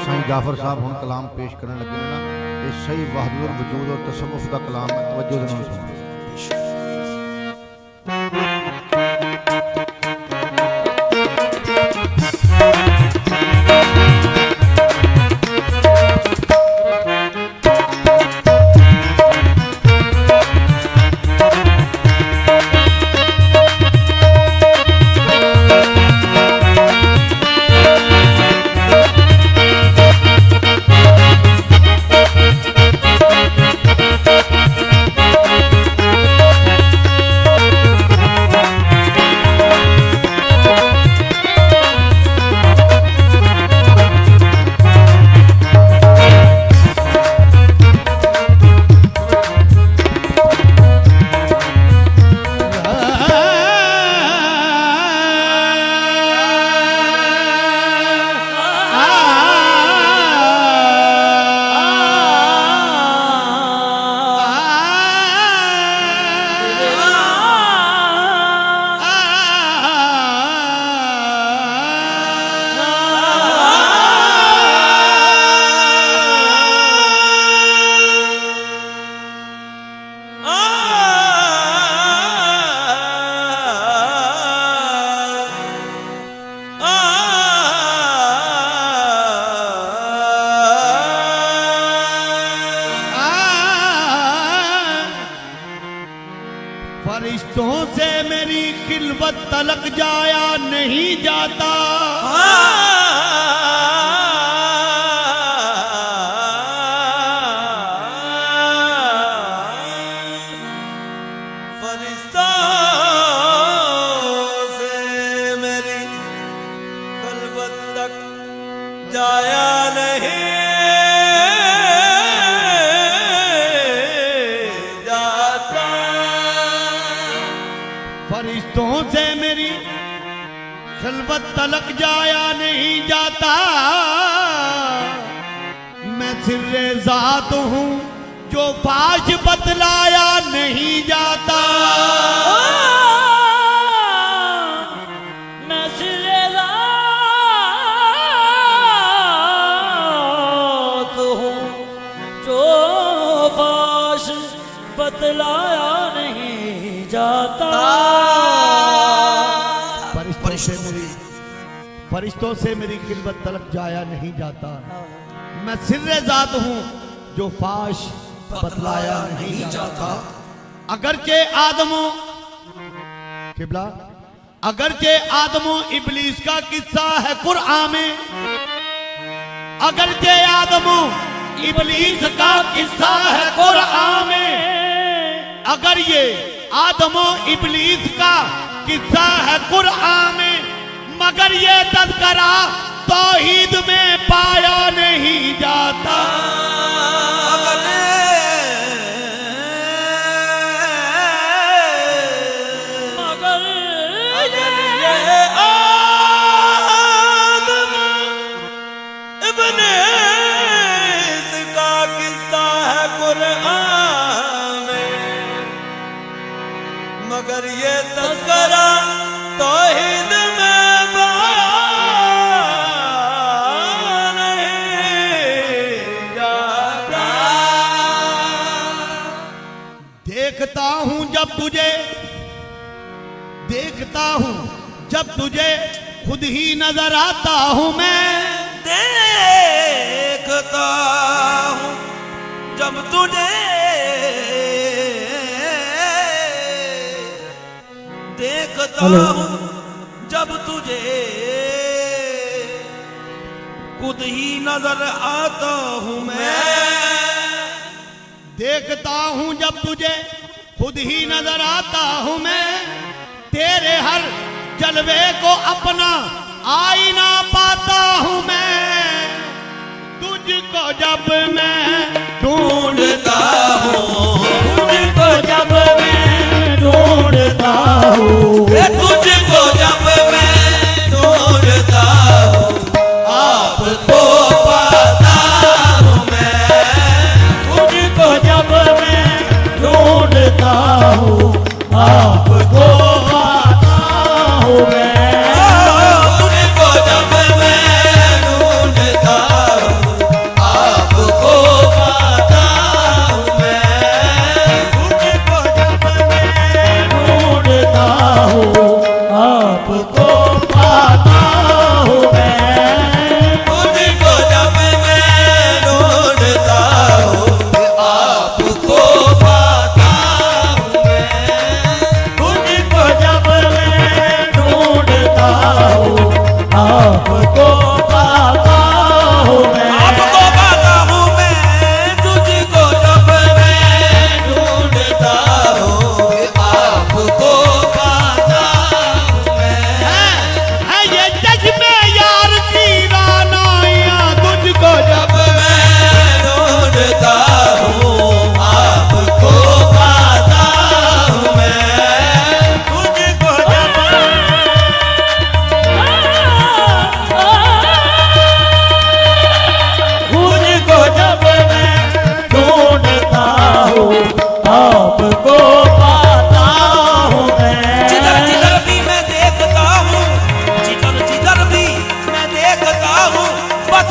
साईं जाफर साहब हम कलाम पेश करने लगे ना, ये सही बहादुर वजूद और तसव्वुफ का कलाम है। तवज्जो से सुनो। फरिश्तों से मेरी खिलवत तलक जाया नहीं जाता। फरिश्तों से मेरी खिलवत तक जाया नहीं फरिश्तों से मेरी खिलवत तलक जाया नहीं जाता। मैं सिर्रे ज़ात हूँ जो फाश बतलाया नहीं जाता। मैं सिर्रे ज़ात हूँ जो फाश बतलाया नहीं जाता। फरिश्तों से मेरी खिलवत तलक जाया नहीं जाता। मैं सिर्रे ज़ात हूँ जो फाश बतलाया नहीं जाता। अगरचे आदमो किबला, अगरचे आदमो इब्लीस का किस्सा है कुरान में। अगरचे आदमो इब्लीस का किस्सा है कुरान में। अगर ये आदमो इब्लीस का किस्सा है कुरान में, मगर ये तज़किरा तौहीद में पाया नहीं जाता। मगर ये आदम इब्लीस का किस्सा है कुरान में, मगर ये तज़किरा तौहीद में देखता हूं जब तुझे खुद ही नजर आता हूं। मैं देखता हूं जब तुझे, देखता हूं जब तुझे खुद ही नजर आता हूं। मैं देखता हूं जब तुझे खुद ही नजर आता हूं। मैं तेरे हर जलवे को अपना आईना पाता हूं। मैं तुझको जब मैं ढूंढता हूं, तुझको जब मैं ढूंढता हूँ, तुझको जब मैं ढूंढता हूं, आपको पाता हूं। मैं तुझको जब मैं ढूंढता हूँ, आपको पाता हूँ। मैं तुझको जब मैं ढूंढता हूं,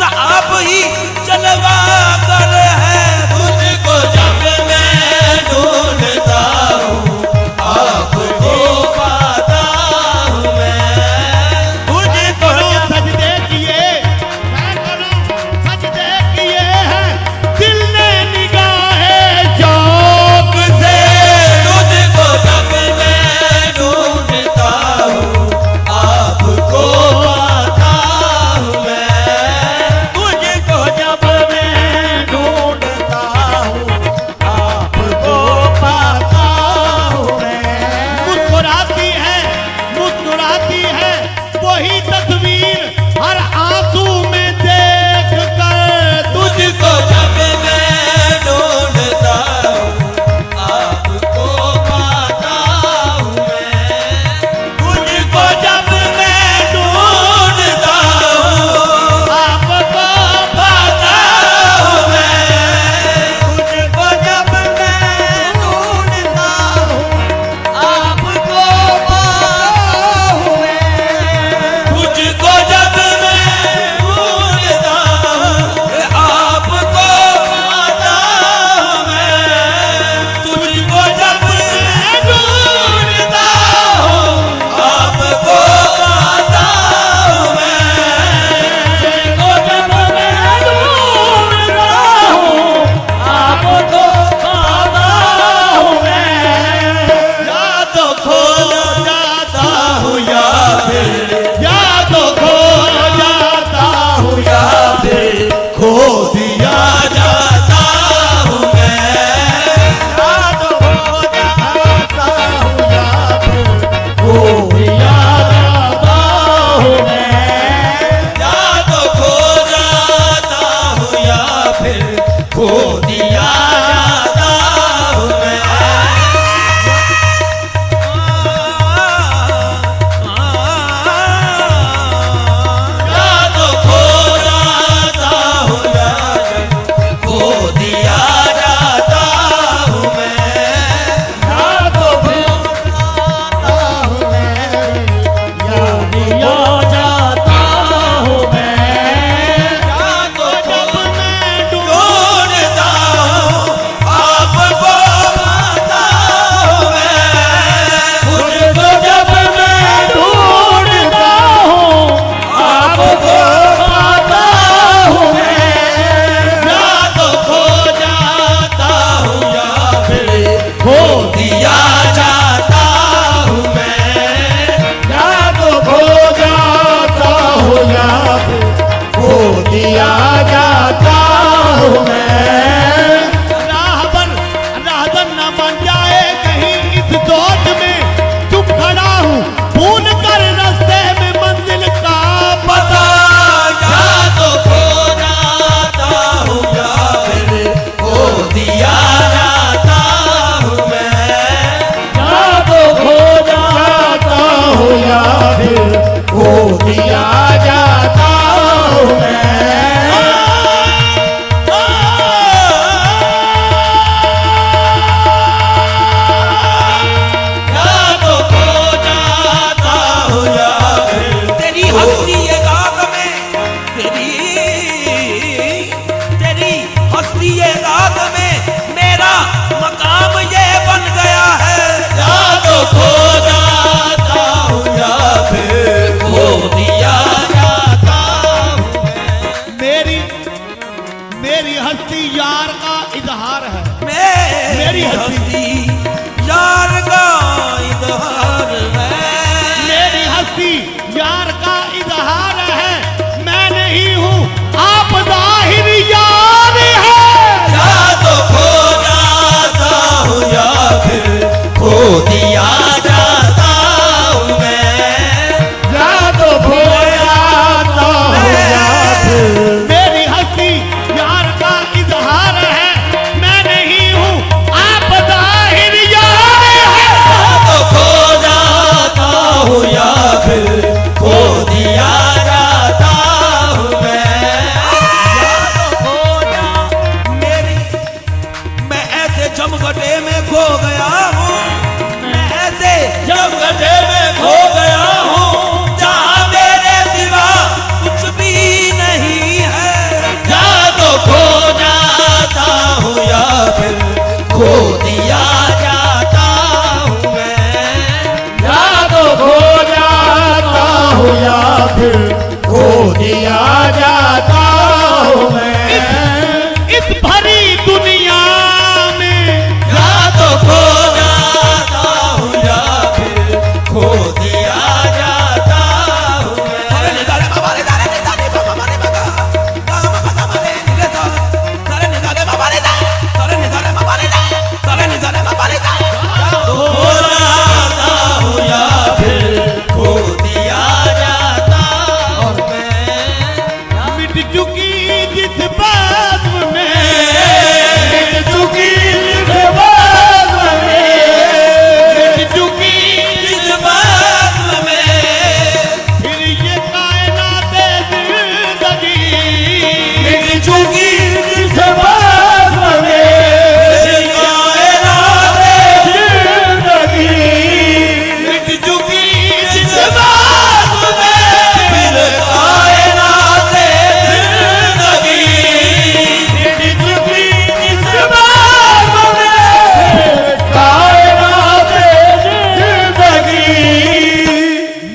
बस आप ही जलवा कर है। तुझको जब मैं ढूंढता हूँ आपको पाता हूँ मैं। तुझको सजदे किए, सजदे किए हैं दिल ने निगाहे शौक से। तुझको जब मैं ढूंढता हूँ आपको पाता हूँ मैं। तुझको जब मैं ढूंढता हूँ आपको पाता हूँ मैं। मुस्कुराती है वही तस्वीर हर आंसू में देख कर। तुझको जब मैं ढूंढता हूँ आपको पाता हूँ मैं। तुझको जब मैं ढूंढता हूँ आपको पाता हूँ मैं। तुझको जब मैं ढूंढता हूँ आपको पाता हूँ मैं। तुझको जब मैं ढूंढता हूँ आपको पाता हूँ मैं। तुझको जब मैं ढूंढता हूँ आपको पाता हूँ मैं। तुझको जब मैं ढूंढता हूँ आपको पाता हूँ मैं। या तो खो जाता हूँ या फिर या फिर खो दिया जाता हूँ मैं। या तो खो जाता हूँ या फिर खो दिया जाता हूँ मैं। या तो खो जाता हूँ या फिर खो दिया जाता हूँ मैं। या तो खो जाता हूँ या खो दिया जाता हूँ मैं। या तो खो जाता हूँ मैं या दिया जाता हूँ मैं। या तो जब मैं ढूंढता हूँ आपको पाता हूँ मैं। मुझको जब मैं ढूंढता हूँ आपको पाता हूँ मैं। या तो खो जाता हूँ या फिर खो दिया जाता हूँ मैं। या तो खो जाता हूँ या फिर खो दिया जाता हूँ मैं। राहबर न बन जाए कहीं इस सोच में चुप खड़ा हूँ भूल कर रास्ते में मंजिल का पता। या तो खो जाता हूँ या फिर खो दिया जाता हूँ मैं। या तो खो जाता हूँ या फिर खो दिया जाता हूँ मैं। या तो खो जाता हूँ या फिर तेरी हस्ती ये रात में तेरी हस्ती ये रात में मेरा मकाम ये बन गया है। या तो खो जाता हूँ या फिर खो दिया जाता हूँ मैं। मेरी हस्ती यार का इजहार है। मेरी हस्ती यार का इज़हार है। मेरी हस्ती यार का इजहार है। मैं नहीं हूँ आप जाहिर यार है। या तो खो जाता हूँ या फिर खो दिया जाता हूँ मैं। या तो खो जाता हूँ या फिर मेरी हस्ती यार का इजहार है। मैं नहीं हूँ आप जाहिर यार है। या तो खो जाता जिस बज़्म में, मिट चुकी जिस बज़्म में, मिट चुकी जिस बज़्म में, फिर ये कायनात जिंदगी, मिट चुकी जिस बज़्म में, कायनात जिंदगी मिट चुकी जिस बज़्म में, फिर कायनात जिंदगी मिट चुकी जिस बज़्म में, कायनात जिंदगी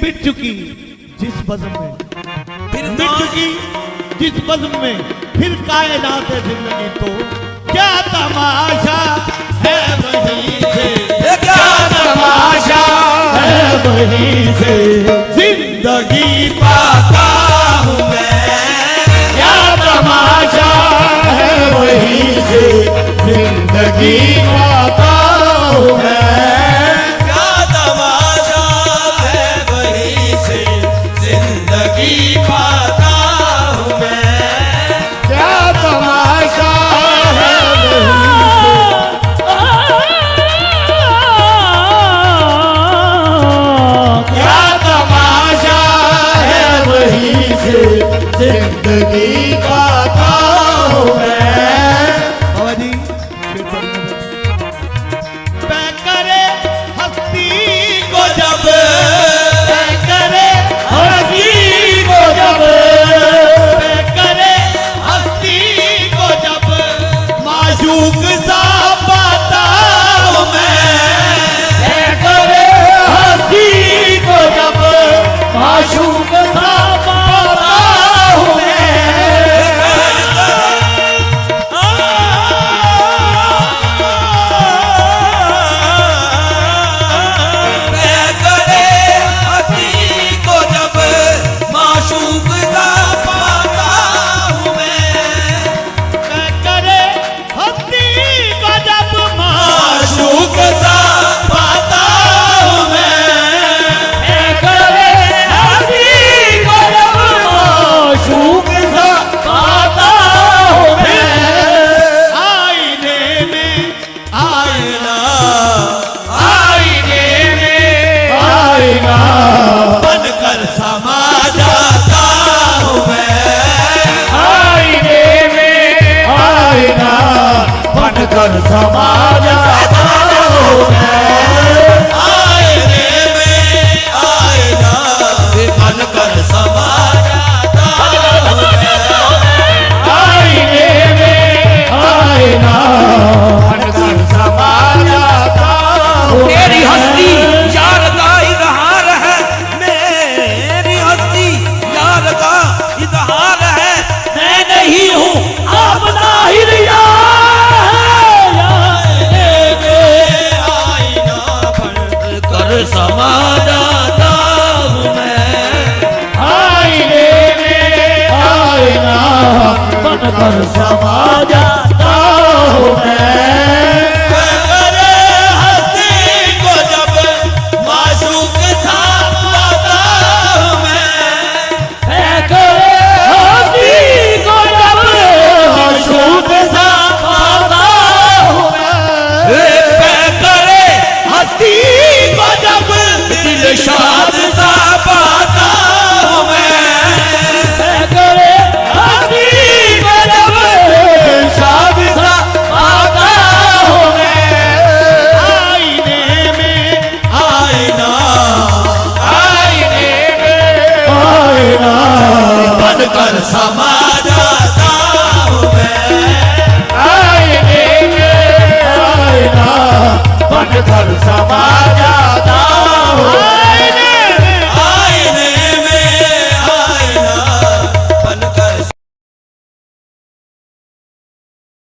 मिट चुकी जिस बज़्म में, फिर मिट चुकी जिस बज़्म में, फिर कायनात जिंदगी तो क्या तमाशा है वहीं से, क्या तमाशा है वहीं से जिंदगी पाता हूँ मैं, क्या तमाशा है वहीं से जिंदगी पाता हूँ मैं, क्या तमाशा है वहीं से जिंदगी पाता हूँ मैं। क्या तमाशा है क्या तमाशा है वहीं से जिंदगी पाता हूँ मैं। बाबा जी फिर पढ़ना तय करे हस्ती को जब तय करे हस्ती को जब तय करे हस्ती को जब माशूक सा पाता हूँ मैं, तय करे हस्ती को जब माशूक सा पाता हूँ मैं। तय करे हस्ती को जब माशूक सा पाता हूँ मैं, तय करे हस्ती को जब माशूक सा पाता हूँ मैं। तय करे हस्ती को जब माशूक सा पाता हूँ मैं। आईने में आईना आईने में आईना बनकर समा जाता हूँ मैं, आईने में आईना बनकर समा जाता हूँ मैं। आईने में आईना बनकर समा जाता हूँ मैं। आईने में आईना बनकर समा जाता हूँ तेरी मैं। हस्ती यार का इजहार है, मेरी हस्ती यार का इजहार है, मैं नहीं हूँ आप ताहिर आईना बनकर समा जाता हूँ मैं। आईने में आईना बनकर समा जाता